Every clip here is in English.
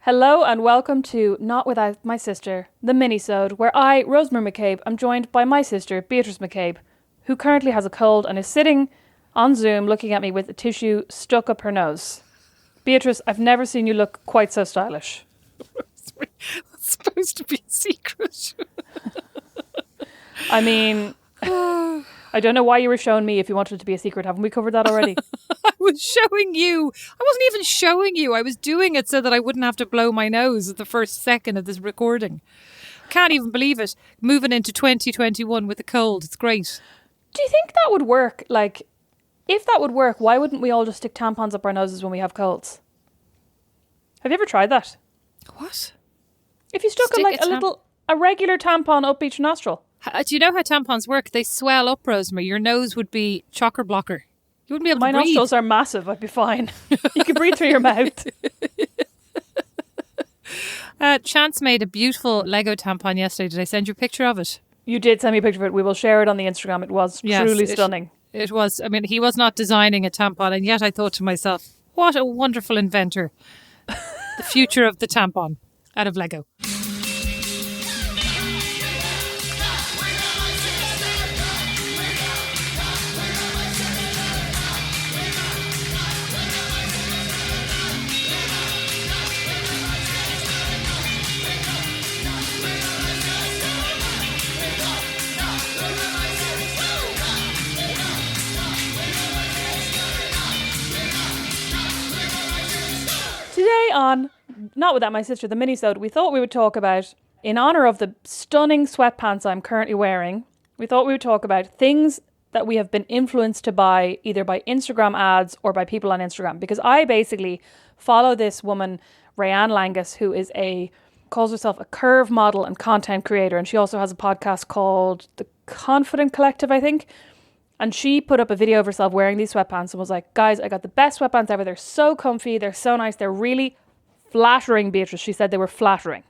Hello and welcome to Not Without My Sister, the Minisode, where I, Rosemary McCabe, am joined by my sister, Beatrice McCabe, who currently has a cold and is sitting on Zoom looking at me with a tissue stuck up her nose. Beatrice, I've never seen you look quite so stylish. That's supposed to be a secret. I mean, I don't know why you were showing me if you wanted it to be a secret. Haven't we covered that already? I was showing you. I wasn't even showing you. I was doing it so that I wouldn't have to blow my nose at the first second of this recording. Can't even believe it. Moving into 2021 with a cold. It's great. Do you think that would work? Like, if that would work, why wouldn't we all just stick tampons up our noses when we have colds? Have you ever tried that? What? If you stuck a regular tampon up each nostril. Do you know how tampons work? They swell up, Rosemary. Your nose would be chocker blocker. You wouldn't be able to breathe. My nostrils are massive. I'd be fine. You can breathe through your mouth. Chance made a beautiful Lego tampon yesterday. Did I send you a picture of it? You did send me a picture of it. We will share it on the Instagram. It was truly stunning. It was. I mean, he was not designing a tampon, and yet I thought to myself, what a wonderful inventor. The future of the tampon out of Lego. Today on Not Without My Sister, the Minisode, we thought we would talk about, in honour of the stunning sweatpants I'm currently wearing, we thought we would talk about things that we have been influenced to buy either by Instagram ads or by people on Instagram. Because I basically follow this woman, Rayanne Langus, who is calls herself a curve model and content creator. And she also has a podcast called The Confident Collective, I think. And she put up a video of herself wearing these sweatpants and was like, guys, I got the best sweatpants ever. They're so comfy. They're so nice. They're really flattering, Beatrice. She said they were flattering.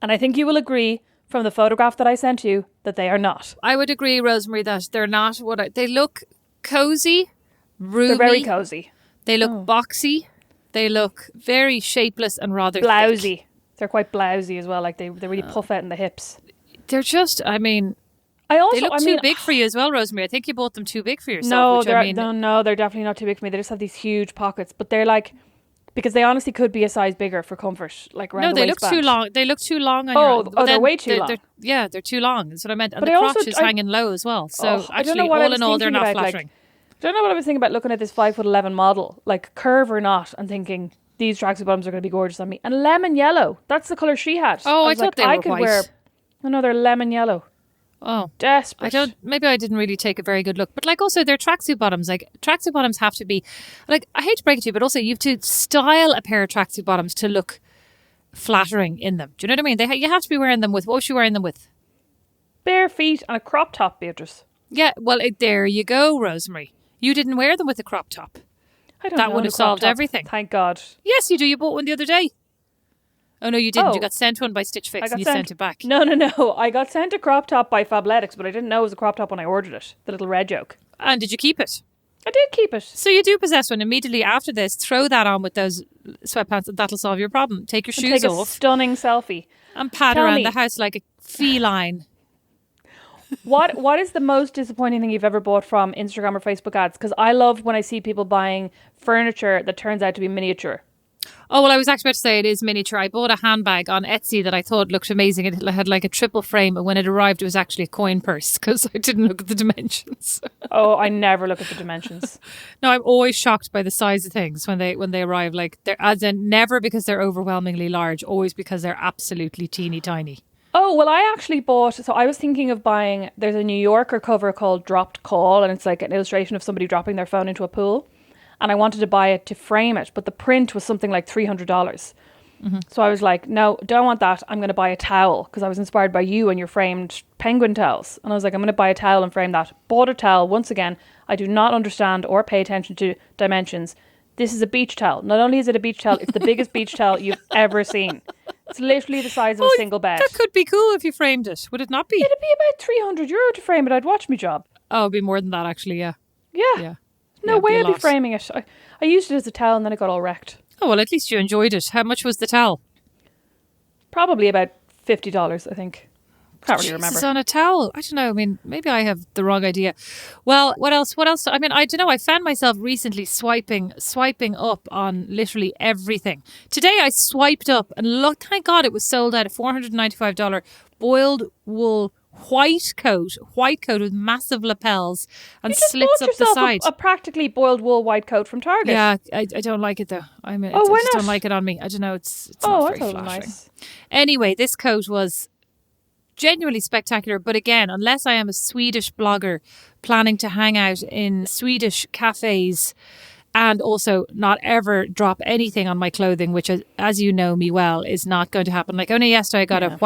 And I think you will agree from the photograph that I sent you that they are not. I would agree, Rosemary, that they're not they look cozy, roomy. They're very cozy. They look boxy. They look very shapeless and rather blousy. Thick. They're quite blousy as well. Like they really puff out in the hips. They're just, I mean... they look too big for you as well, Rosemary. I think you bought them too big for yourself. No, they're definitely not too big for me. They just have these huge pockets, but they're like, because they honestly could be a size bigger for comfort, like around the waistband. No, they look too long. They look too long on they're way too long. They're too long. That's what I meant. And but the crotch is hanging low as well. So actually, all in all, they're not flattering. I don't know what I was thinking about looking at this 5'11" model, like curve or not, and thinking these tracksuit bottoms are going to be gorgeous on me. And lemon yellow, that's the colour she had. Oh, I thought they were white. They're lemon yellow. Oh, desperate. Maybe I didn't really take a very good look. But like also they're tracksuit bottoms. Like tracksuit bottoms have to be, like, I hate to break it to you, but also you have to style a pair of tracksuit bottoms to look flattering in them. Do you know what I mean? You have to be wearing them with, what was she wearing them with? Bare feet and a crop top, Beatrice. Yeah, well, there you go, Rosemary. You didn't wear them with a crop top. I don't know. That would have solved everything. Thank God. Yes, you do. You bought one the other day. Oh, no, you didn't. You got sent one by Stitch Fix and you sent it back. No. I got sent a crop top by Fabletics, but I didn't know it was a crop top when I ordered it. The little red joke. And did you keep it? I did keep it. So you do possess one. Immediately after this, throw that on with those sweatpants and that'll solve your problem. Take your shoes off. Take a stunning selfie. And pad around the house like a feline. What is the most disappointing thing you've ever bought from Instagram or Facebook ads? Because I love when I see people buying furniture that turns out to be miniature. Oh, well, I was actually about to say it is miniature. I bought a handbag on Etsy that I thought looked amazing. It had like a triple frame, and when it arrived, it was actually a coin purse because I didn't look at the dimensions. Oh, I never look at the dimensions. No, I'm always shocked by the size of things when they arrive. Like, they're, as in, never because they're overwhelmingly large, always because they're absolutely teeny tiny. Oh, well, I actually bought, so I was thinking of buying, there's a New Yorker cover called Dropped Call, and it's like an illustration of somebody dropping their phone into a pool. And I wanted to buy it to frame it, but the print was something like $300. Mm-hmm. So I was like, no, don't want that. I'm going to buy a towel because I was inspired by you and your framed penguin towels. And I was like, I'm going to buy a towel and frame that. Bought a towel. Once again, I do not understand or pay attention to dimensions. This is a beach towel. Not only is it a beach towel, it's the biggest beach towel you've ever seen. It's literally the size of a single bed. That could be cool if you framed it. Would it not be? It'd be about €300 to frame it. I'd watch me job. Oh, it'd be more than that, actually, yeah. Yeah. No way I'd be framing it. I used it as a towel and then it got all wrecked. Oh, well, at least you enjoyed it. How much was the towel? Probably about $50, I think. Can't really remember. Jesus, on a towel. I don't know. I mean, maybe I have the wrong idea. Well, what else? What else? I mean, I don't know. I found myself recently swiping up on literally everything. Today I swiped up and look, thank God it was sold out at $495 boiled wool white coat with massive lapels and You just slits bought up the yourself side. a practically boiled wool white coat from Target. Yeah, I don't like it though. I mean, Oh, I why just not? don't like it on me. I don't know. It's Oh, not I very thought it was flattering. nice. Anyway, this coat was genuinely spectacular. But again, unless I am a Swedish blogger planning to hang out in Swedish cafes and also not ever drop anything on my clothing, which, as you know me well, is not going to happen. Like only yesterday I got a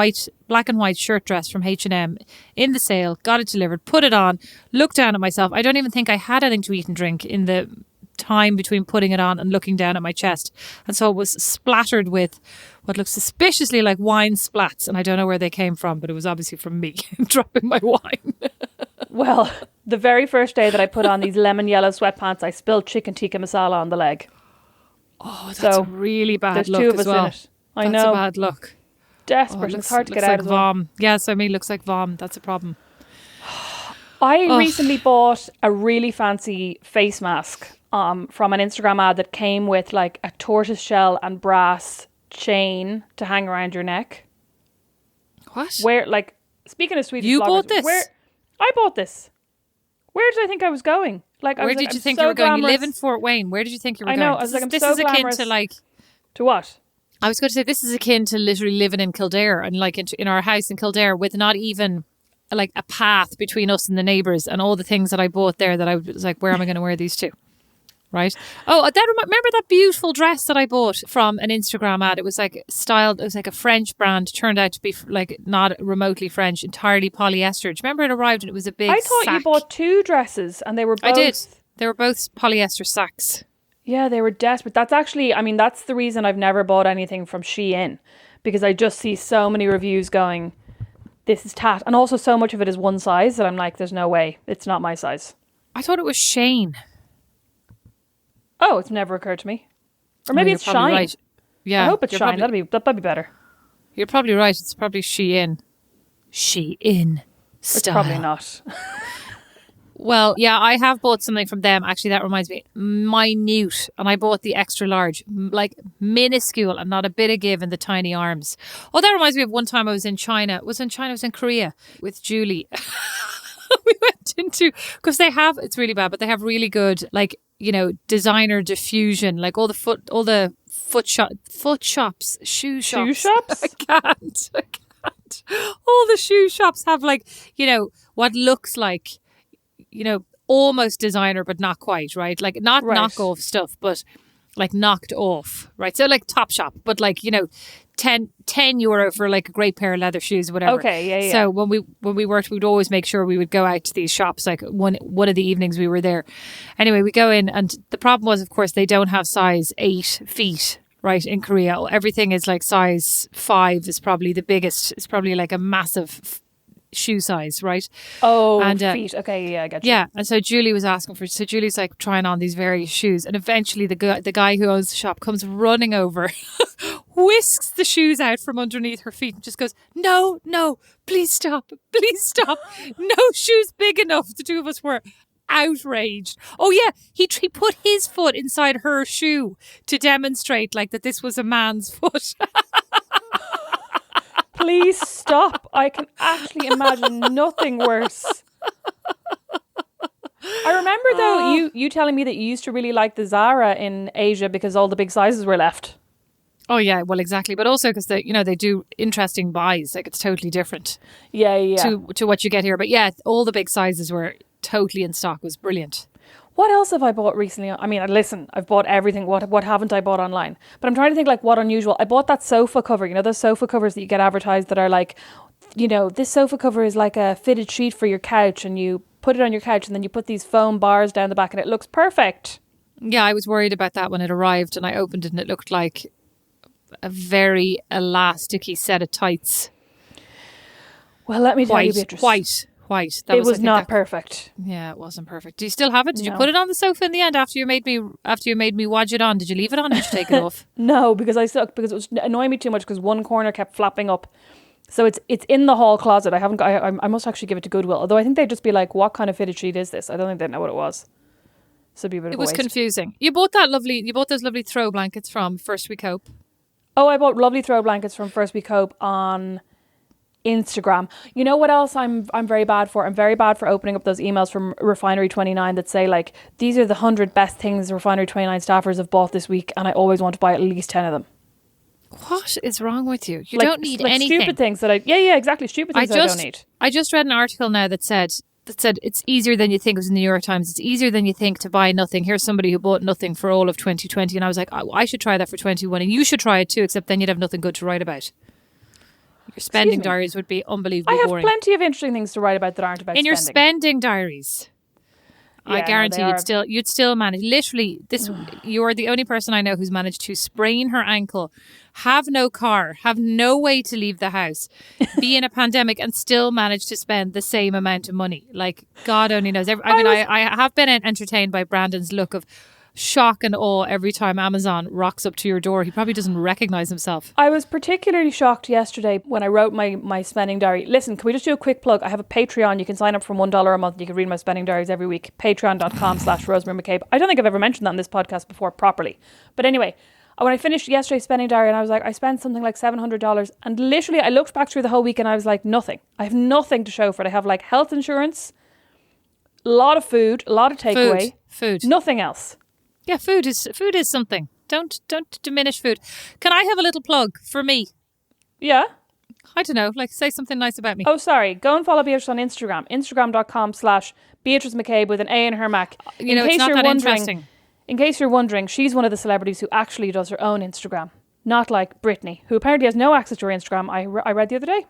black and white shirt dress from H&M in the sale, got it delivered, put it on, looked down at myself. I don't even think I had anything to eat and drink in the time between putting it on and looking down at my chest. And so it was splattered with what looks suspiciously like wine splats. And I don't know where they came from, but it was obviously from me dropping my wine. Well, the very first day that I put on these lemon yellow sweatpants, I spilled chicken tikka masala on the leg. Oh, that's a really bad there's look two of as us well. in it. I That's know. a bad look. Desperate. It's hard to get out as well. Vom. Yes, I mean, looks like vom. That's a problem. I recently bought a really fancy face mask from an Instagram ad that came with like a tortoise shell and brass chain to hang around your neck. What? Where, like, speaking of Swedish You bloggers, bought this? I bought this. Where did I think I was going? Like, Where did you think you were going? You live in Fort Wayne. Where did you think you were I going? know. I was like, I'm this so is akin glamorous. to like. To what? I was going to say this is akin to literally living in Kildare and like in our house in Kildare with not even like a path between us and the neighbours and all the things that I bought there that I was like, where am I going to wear these to? Right. Oh, remember that beautiful dress that I bought from an Instagram ad? It was like styled. It was like a French brand. Turned out to be like not remotely French, entirely polyester. Do you remember it arrived and it was a big I thought sack? you bought two dresses and they were both... I did. They were both polyester sacks. Yeah, they were desperate. That's actually, I mean, that's the reason I've never bought anything from Shein, because I just see so many reviews going, this is tat. And also so much of it is one size that I'm like, there's no way. It's not my size. I thought it was Shane. Oh, it's never occurred to me. Or maybe it's Shine. Right. Yeah. I hope it's Shine. That'd be better. You're probably right. It's probably Shein. Shein. Style. It's probably not. Well, yeah, I have bought something from them. Actually, that reminds me. Minute. And I bought the extra large. Like minuscule and not a bit of give in the tiny arms. Oh, that reminds me of one time I was in China. I was in Korea with Julie. We went into, because it's really bad, but they have really good, like, you know, designer diffusion, like all the shoe shops. Shoe shops? I can't. All the shoe shops have, like, you know, what looks like, you know, almost designer, but not quite, right? Like not knockoff stuff, but like knocked off, right? So like Topshop, but like, you know, 10 euro for like a great pair of leather shoes, whatever. Okay, yeah. So when we worked, we'd always make sure we would go out to these shops. Like one of the evenings we were there. Anyway, we go in, and the problem was, of course, they don't have size 8 feet. Right, in Korea, everything is like size 5 is probably the biggest. It's probably like a massive shoe size, right? Oh, and, feet. Okay, yeah, I get you. Yeah, and so Julie was asking for. So Julie's like trying on these various shoes, and eventually the guy who owns the shop comes running over, whisks the shoes out from underneath her feet, and just goes, "No, please stop, no shoes big enough." The two of us were outraged. Oh yeah, he put his foot inside her shoe to demonstrate like that this was a man's foot. Please stop. I can actually imagine nothing worse. I remember though you telling me that you used to really like the Zara in Asia because all the big sizes were left. Oh yeah, well exactly, but also because they do interesting buys. Like it's totally different. Yeah. To what you get here, but yeah, all the big sizes were totally in stock. It was brilliant. What else have I bought recently? I mean, listen, I've bought everything. What haven't I bought online? But I'm trying to think like what unusual. I bought that sofa cover. You know, those sofa covers that you get advertised that are like, you know, this sofa cover is like a fitted sheet for your couch, and you put it on your couch and then you put these foam bars down the back and it looks perfect. Yeah, I was worried about that when it arrived, and I opened it and it looked like a very elasticy set of tights. Well, let me tell you, Beatrice. White. quite. It was not perfect. Yeah, it wasn't perfect. Do you still have it? Did you No. put it on the sofa in the end after you made me wadge it on? Did you leave it on or did you take it off? No, because it was annoying me too much because one corner kept flapping up. So it's in the hall closet. I must actually give it to Goodwill. Although I think they'd just be like, what kind of fitted sheet is this? I don't think they'd know what it was. So it'd be a bit of a It was waste. confusing. You bought those lovely throw blankets from First We Cope. Oh, I bought lovely throw blankets from First We Cope on Instagram. You know what else I'm very bad for? I'm very bad for opening up those emails from Refinery 29 that say like, these are the 100 best things Refinery 29 staffers have bought this week, and I always want to buy at least 10 of them. What is wrong with you? You Like, don't need like anything. Stupid things that exactly. Stupid things that I don't need. I just read an article now that said it's easier than you think. It was in the New York Times. It's easier than you think to buy nothing. Here's somebody who bought nothing for all of 2020. And I was like, I should try that for 21. And you should try it too, except then you'd have nothing good to write about. Your spending diaries would be unbelievably I have boring. plenty of interesting things to write about that aren't about In spending. your spending diaries. I Yeah, guarantee they you'd still manage. Literally, you're the only person I know who's managed to sprain her ankle, have no car, have no way to leave the house, be in a pandemic, and still manage to spend the same amount of money. Like God only knows. I have been entertained by Brandon's look of shock and awe every time Amazon rocks up to your door. He probably doesn't recognize himself. I was particularly shocked yesterday when I wrote my spending diary. Listen, can we just do a quick plug? I have a Patreon. You can sign up for $1 a month. You can read my spending diaries every week. Patreon.com/Rosemary McCabe. I don't think I've ever mentioned that on this podcast before properly. But anyway, when I finished yesterday's spending diary and I was like, I spent something like $700. And literally I looked back through the whole week and I was like, nothing. I have nothing to show for it. I have like health insurance, a lot of food, a lot of takeaway. Food. Nothing else. Yeah, food is something. Don't diminish food. Can I have a little plug for me? Yeah. I don't know, like say something nice about me. Oh, sorry. Go and follow Beatrice on Instagram. Instagram.com/Beatrice McCabe with an A in her Mac. You know, it's not that interesting. In case you're wondering, she's one of the celebrities who actually does her own Instagram. Not like Britney, who apparently has no access to her Instagram. I read the other day.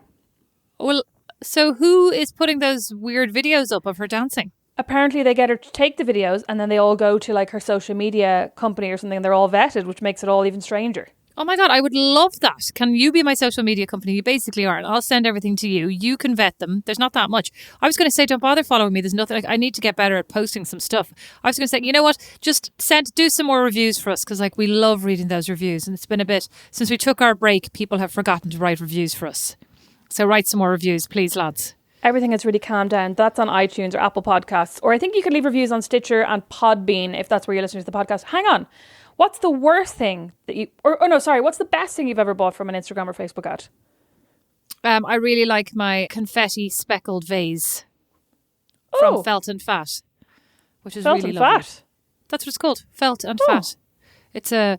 Well, so who is putting those weird videos up of her dancing? Apparently they get her to take the videos and then they all go to like her social media company or something and they're all vetted, which makes it all even stranger. Oh my God, I would love that. Can you be my social media company? You basically are. And I'll send everything to you. You can vet them. There's not that much. I was going to say, don't bother following me. There's nothing. Like, I need to get better at posting some stuff. I was going to say, you know what? Just do some more reviews for us because like we love reading those reviews. And it's been a bit, since we took our break, people have forgotten to write reviews for us. So write some more reviews, please, lads. Everything has really calmed down. That's on iTunes or Apple Podcasts. Or I think you can leave reviews on Stitcher and Podbean if that's where you're listening to the podcast. Hang on. What's the worst thing that you... what's the best thing you've ever bought from an Instagram or Facebook ad? I really like my confetti speckled vase from Felt and Fat, which is Felt really and lovely. Fat? That's what it's called, Felt and Fat. It's a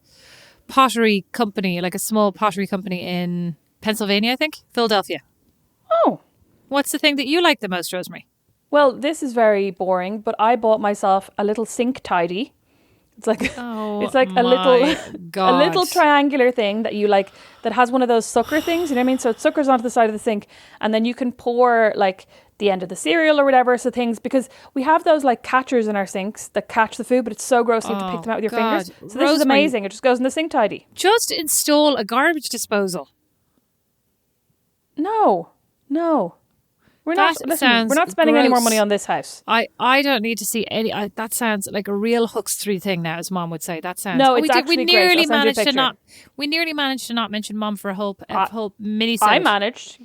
pottery company, like a small pottery company in Pennsylvania, I think, Philadelphia. Oh. What's the thing that you like the most, Rosemary? Well, this is very boring, but I bought myself a little sink tidy. It's like a little triangular thing that you like that has one of those sucker things, you know what I mean? So it suckers onto the side of the sink and then you can pour like the end of the cereal or whatever, so things, because we have those like catchers in our sinks that catch the food, but it's so gross you have to pick them out with your fingers. So this is amazing. It just goes in the sink tidy. Just install a garbage disposal. No. We're not spending any more money on this house. I don't need to see any. That sounds like a real Huxley thing now, as Mom would say. That sounds. No, it's actually we great. nearly I'll send you a picture. We nearly managed to not mention Mom for a whole Minisode. I managed.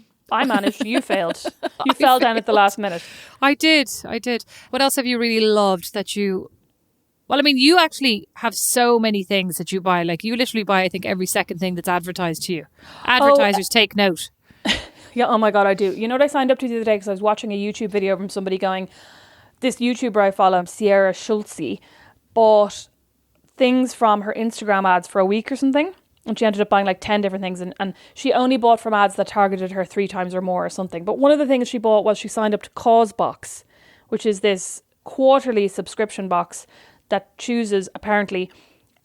You failed. You fell down at the last minute. I did. What else have you really loved that you? Well, I mean, you actually have so many things that you buy. Like you literally buy, I think, every second thing that's advertised to you. Advertisers take note. Yeah, oh my God, I do. You know what I signed up to the other day because I was watching a YouTube video from somebody going, this YouTuber I follow, Sierra Schultze, bought things from her Instagram ads for a week or something. And she ended up buying like 10 different things. And she only bought from ads that targeted her 3 times or more or something. But one of the things she bought was she signed up to CauseBox, which is this quarterly subscription box that chooses apparently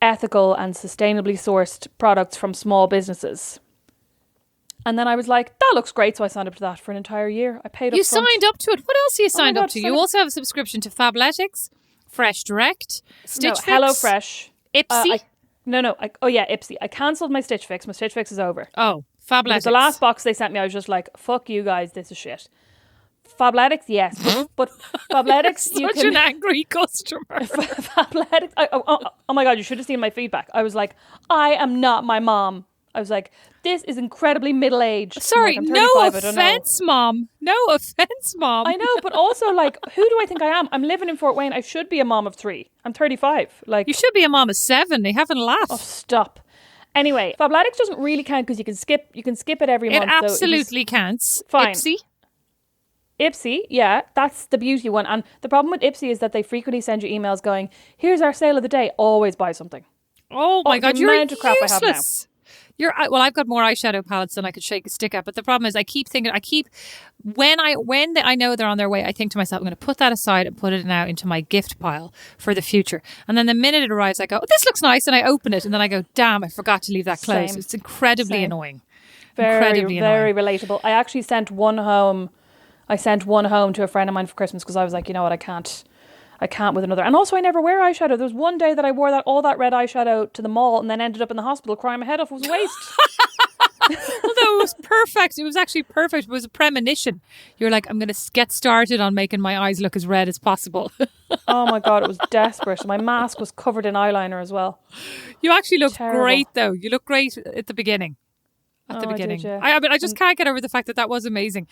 ethical and sustainably sourced products from small businesses. And then I was like, that looks great. So I signed up to that for an entire year. I paid up front. You signed up to it. What else have you signed up to? You also have a subscription to Fabletics, Fresh Direct, Stitch Fix, HelloFresh. Ipsy. Ipsy. I cancelled my Stitch Fix. My Stitch Fix is over. Oh, Fabletics. The last box they sent me, I was just like, fuck you guys, this is shit. Fabletics, yes, but Fabletics, you Such can. an angry customer. Fabletics. Oh my god! You should have seen my feedback. I was like, I am not my mom. I was like, this is incredibly middle aged. Sorry, I'm no 35, I don't know. offense, Mom. No offense, Mom. I know, but also like, who do I think I am? I'm living in Fort Wayne. I should be a mom of 3. I'm 35. Like, You should be a mom of 7. They haven't laughed. oh, stop. Anyway, Fabletics doesn't really count because you can skip it every It month. So absolutely counts. Fine. Ipsy. Yeah, that's the beauty one. And the problem with Ipsy is that they frequently send you emails going, here's our sale of the day. Always buy something. Oh my God, the you're amount of crap I have now. useless. Well, I've got more eyeshadow palettes than I could shake a stick at. But the problem is, when I know they're on their way, I think to myself, I'm going to put that aside and put it now into my gift pile for the future. And then the minute it arrives, I go, oh, this looks nice, and I open it, and then I go, damn, I forgot to leave that closed. Same. It's incredibly Same. annoying. Very relatable. I actually sent one home. I sent one home to a friend of mine for Christmas because I was like, you know what, I can't with another. And also, I never wear eyeshadow. There was one day that I wore all that red eyeshadow to the mall and then ended up in the hospital crying my head off. It was a waste. Although it was perfect. It was actually perfect. It was a premonition. You're like, I'm going to get started on making my eyes look as red as possible. Oh my God, it was desperate. My mask was covered in eyeliner as well. You actually look Terrible. great, though. You look great at the beginning. At the beginning. I did, yeah. I just can't get over the fact that was amazing.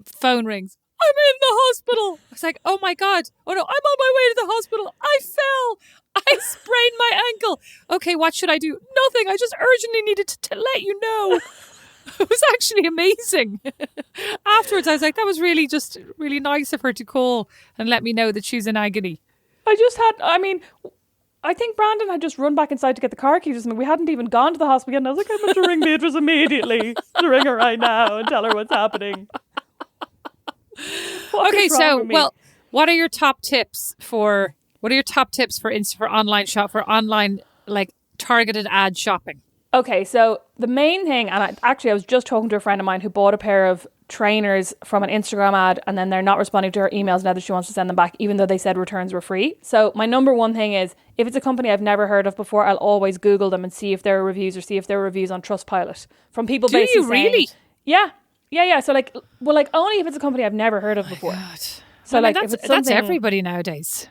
Phone rings. I'm in the hospital. I was like, oh my God. Oh no, I'm on my way to the hospital. I fell. I sprained my ankle. Okay, what should I do? Nothing. I just urgently needed to let you know. It was actually amazing. Afterwards, I was like, that was really nice of her to call and let me know that she's in agony. I think Brandon had just run back inside to get the car keys. We hadn't even gone to the hospital yet. And I was like, I'm going to ring Beatrice immediately. To ring her right now and tell her what's happening. Okay, so what are your top tips for online like targeted ad shopping? Okay, so the main thing, and I was just talking to a friend of mine who bought a pair of trainers from an Instagram ad, and then they're not responding to her emails now that she wants to send them back, even though they said returns were free. So my number one thing is, if it's a company I've never heard of before, I'll always Google them and see if there are reviews, or see if there are reviews on Trustpilot from people. Do you really? Yeah. So only if it's a company I've never heard of before. God. So that's everybody nowadays.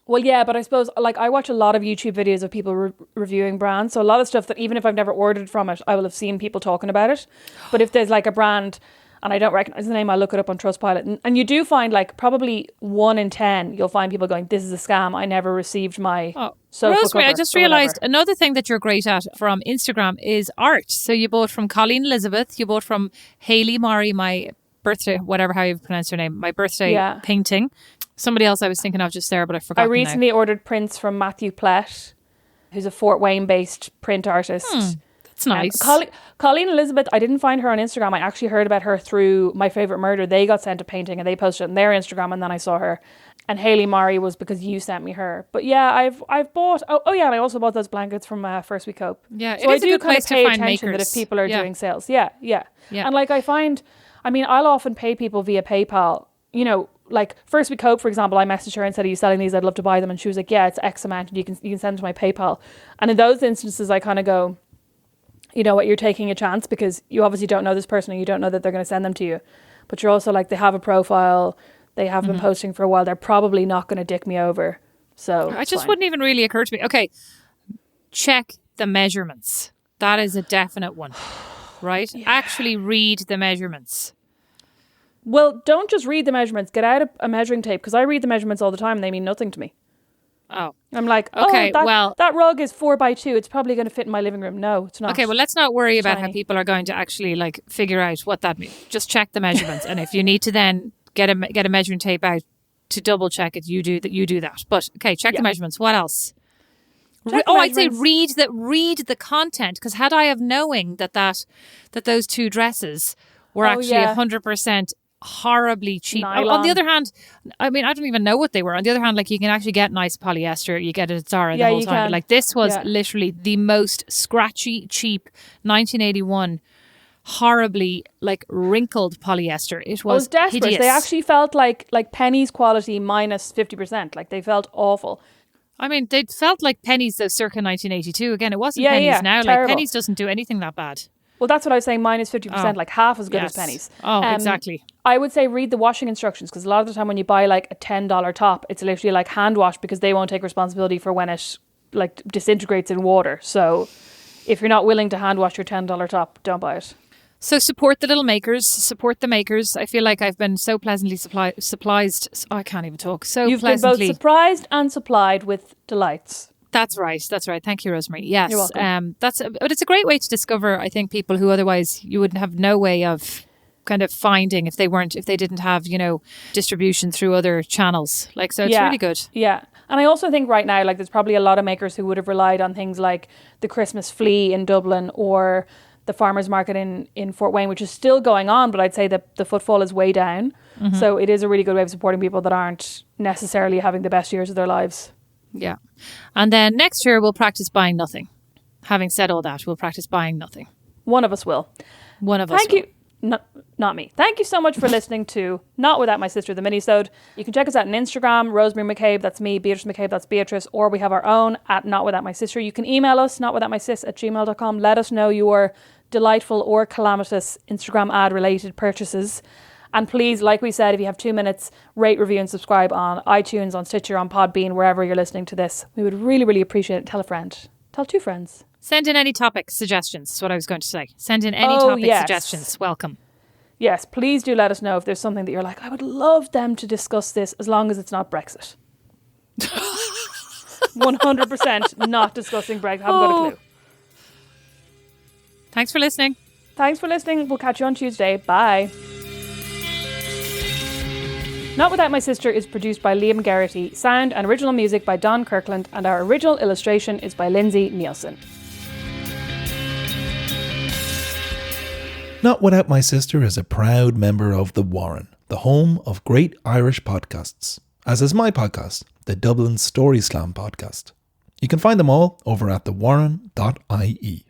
Well, yeah, but I suppose I watch a lot of YouTube videos of people reviewing brands. So a lot of stuff that even if I've never ordered from it, I will have seen people talking about it. But if there's like a brand and I don't recognize the name, I look it up on Trustpilot. And you do find probably 1 in 10, you'll find people going, this is a scam. I never received my sofa Rosemary, cover, I just realised another thing that you're great at from Instagram is art. So you bought from Colleen Elizabeth, you bought from Hayley Murray, my birthday, whatever, how you pronounce her name, my birthday painting. Somebody else I was thinking of just there, but I forgot. I recently ordered prints from Matthew Plett, who's a Fort Wayne-based print artist. That's nice. Colleen Elizabeth, I didn't find her on Instagram. I actually heard about her through My Favourite Murder. They got sent a painting and they posted it on their Instagram, and then I saw her. And Hayley Murray was because you sent me her. But yeah, I've bought. Oh yeah, and I also bought those blankets from First Week Hope. Yeah, so it is I a do good kind place of pay to find attention makers. that if people are doing sales. Yeah. Yeah. And I find, I'll often pay people via PayPal. You know, like First Week Hope, for example, I messaged her and said, are you selling these? I'd love to buy them. And she was like, yeah, it's X amount. And you can send them to my PayPal. And in those instances, I kind of go, you know what, you're taking a chance because you obviously don't know this person and you don't know that they're going to send them to you. But you're also like, they have a profile. They have been posting for a while. They're probably not going to dick me over. So it just wouldn't even really occur to me. Okay, check the measurements. That is a definite one, right? Yeah. Actually read the measurements. Well, don't just read the measurements. Get out a measuring tape because I read the measurements all the time and they mean nothing to me. Oh. I'm like, okay, that rug is 4x2. It's probably going to fit in my living room. No, it's not. Okay, well, let's not worry about how people are going to actually figure out what that means. Just check the measurements. And if you need to then get a measuring tape out to double check it, you do that. But okay, check the measurements. What else? I'd say read the content, because had I have knowing that those two dresses were actually 100% horribly cheap. Nylon. On the other hand, I don't even know what they were. On the other hand, you can actually get nice polyester. You get it at Zara the whole time. But this was literally the most scratchy, cheap 1981 horribly wrinkled polyester. It was desperate. Hideous. They actually felt like pennies quality minus 50%. They felt awful. They felt like pennies though circa 1982. Again, it wasn't pennies now. Terrible. Pennies doesn't do anything that bad. Well, that's what I was saying, minus 50%, like half as good as Yes. pennies. Oh, exactly. I would say read the washing instructions, because a lot of the time when you buy like a $10 top, it's literally like hand wash, because they won't take responsibility for when it like disintegrates in water. So if you're not willing to hand wash your $10 top, don't buy it. So support the little makers, support the makers. I feel like I've been so pleasantly surprised. Oh, I can't even talk. So You've pleasantly. been both surprised and supplied with delights. That's right. That's right. Thank you, Rosemary. Yes. You're welcome. But it's a great way to discover, I think, people who otherwise you wouldn't have no way of kind of finding if they didn't have, distribution through other channels. Like, so it's really good. Yeah. And I also think right now, like, there's probably a lot of makers who would have relied on things like the Christmas flea in Dublin or the farmers market in Fort Wayne, which is still going on, but I'd say that the footfall is way down. Mm-hmm. So it is a really good way of supporting people that aren't necessarily having the best years of their lives. Yeah. And then next year we'll practice buying nothing. Having said all that, we'll practice buying nothing. One of us will. One of us will. Thank you. Not me. Thank you so much for listening to Not Without My Sister, the Minisode. You can check us out on Instagram, Rosemary McCabe, that's me, Beatrice McCabe, that's Beatrice, or we have our own at Not Without My Sister. You can email us, notwithoutmysis@gmail.com. Let us know your delightful or calamitous Instagram ad related purchases. And please, like we said, if you have 2 minutes, rate, review and subscribe on iTunes, on Stitcher, on Podbean, wherever you're listening to this. We would really, really appreciate it. Tell a friend. Tell 2 friends. Send in any topic suggestions, is what I was going to say. Send in any suggestions. Welcome. Yes, please do let us know if there's something that you're like, I would love them to discuss this, as long as it's not Brexit. 100% not discussing Brexit. Haven't got a clue. Thanks for listening. Thanks for listening. We'll catch you on Tuesday. Bye. Not Without My Sister is produced by Liam Garrity, sound and original music by Don Kirkland, and our original illustration is by Lindsay Nielsen. Not Without My Sister is a proud member of The Warren, the home of great Irish podcasts, as is my podcast, the Dublin Story Slam podcast. You can find them all over at thewarren.ie.